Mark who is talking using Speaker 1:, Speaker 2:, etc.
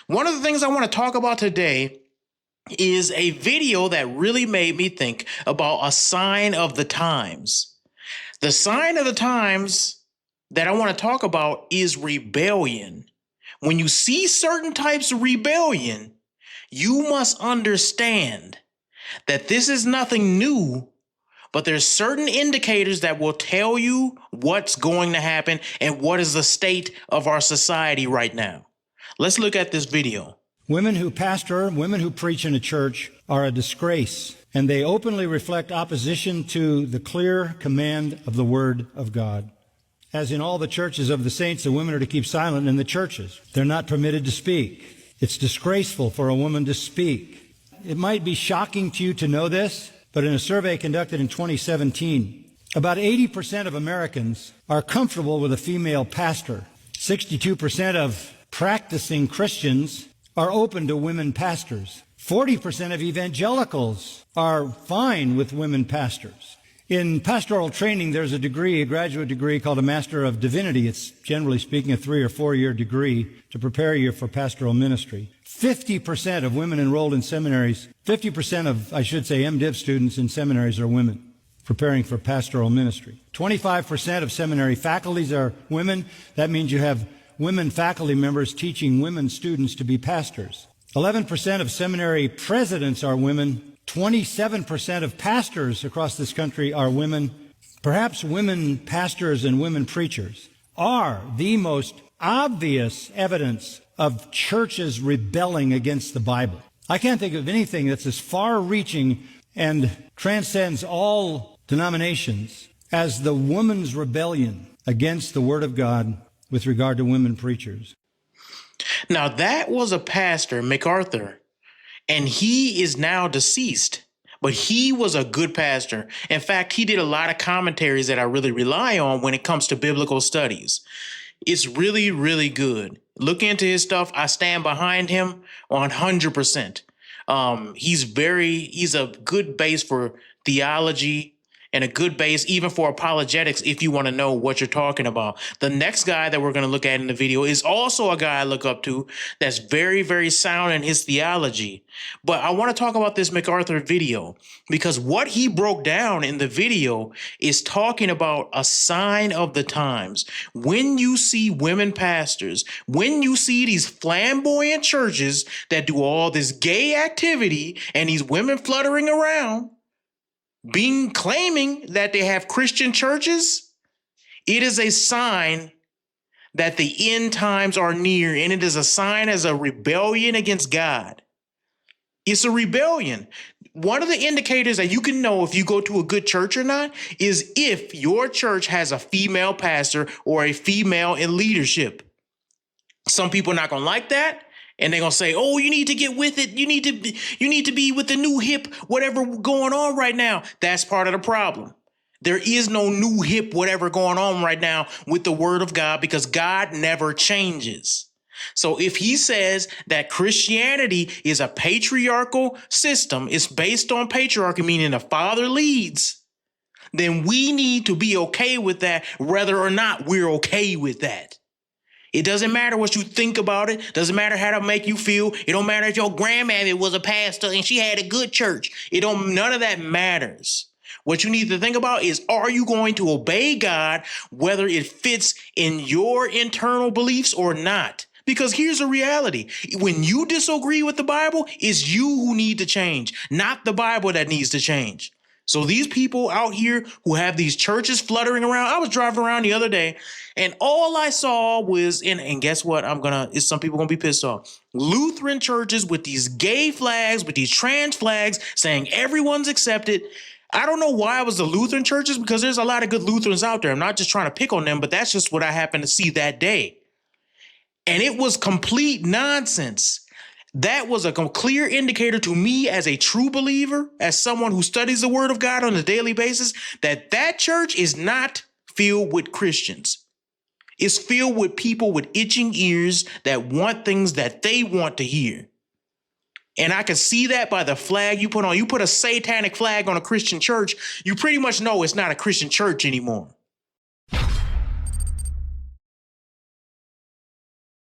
Speaker 1: One of the things I want to talk about today is a video that really made me think about a sign of the times. The sign of the times that I want to talk about is rebellion. When you see certain types of rebellion, you must understand that this is nothing new, but there's certain indicators that will tell you what's going to happen and what is the state of our society right now. Let's look at this video.
Speaker 2: Women who pastor, women who preach in a church are a disgrace, and they openly reflect opposition to the clear command of the Word of God. As in all the churches of the saints, the women are to keep silent in the churches. They're not permitted to speak. It's disgraceful for a woman to speak. It might be shocking to you to know this, but in a survey conducted in 2017, about 80% of Americans are comfortable with a female pastor. 62% of practicing Christians are open to women pastors. 40% of evangelicals are fine with women pastors. In pastoral training, there's a degree, a graduate degree called a Master of Divinity. It's generally speaking a 3 or 4 year degree to prepare you for pastoral ministry. 50% of women enrolled in seminaries, 50% of, MDiv students in seminaries are women preparing for pastoral ministry. 25% of seminary faculties are women. That means you have women faculty members teaching women students to be pastors. 11% of seminary presidents are women. 27% of pastors across this country are women. Perhaps women pastors and women preachers are the most obvious evidence of churches rebelling against the Bible. I can't think of anything that's as far-reaching and transcends all denominations as the woman's rebellion against the Word of God with regard to women preachers.
Speaker 1: Now, that was a pastor, MacArthur, and he is now deceased, but he was a good pastor. In fact, he did a lot of commentaries that I really rely on when it comes to biblical studies. It's really, really good. Look into his stuff. I stand behind him 100%. He's a good base for theology and a good base even for apologetics if you want to know what you're talking about. The next guy that we're going to look at in the video is also a guy I look up to that's very, very sound in his theology. But I want to talk about this MacArthur video because what he broke down in the video is talking about a sign of the times. When you see women pastors, when you see these flamboyant churches that do all this gay activity and these women fluttering around, claiming that they have Christian churches, it is a sign that the end times are near, and it is a sign as a rebellion against God. It's a rebellion. One of the indicators that you can know if you go to a good church or not is if your church has a female pastor or a female in leadership. Some people are not going to like that. And they're going to say, oh, you need to get with it. You need to be with the new hip, whatever going on right now. That's part of the problem. There is no new hip, whatever going on right now with the Word of God because God never changes. So if he says that Christianity is a patriarchal system, it's based on patriarchy, meaning the father leads, then we need to be okay with that, whether or not we're okay with that. It doesn't matter what you think about it. Doesn't matter how to make you feel. It don't matter if your grandmammy was a pastor and she had a good church. None of that matters. What you need to think about is, are you going to obey God, whether it fits in your internal beliefs or not? Because here's the reality. When you disagree with the Bible, it's you who need to change, not the Bible that needs to change. So these people out here who have these churches fluttering around, I was driving around the other day and all I saw was, and guess what? Some people gonna be pissed off. Lutheran churches with these gay flags, with these trans flags saying everyone's accepted. I don't know why it was the Lutheran churches because there's a lot of good Lutherans out there. I'm not just trying to pick on them, but that's just what I happened to see that day. And it was complete nonsense. That was a clear indicator to me as a true believer, as someone who studies the Word of God on a daily basis, that church is not filled with Christians. It's filled with people with itching ears that want things that they want to hear. And I can see that by the flag you put on. You put a satanic flag on a Christian church, you pretty much know it's not a Christian church anymore.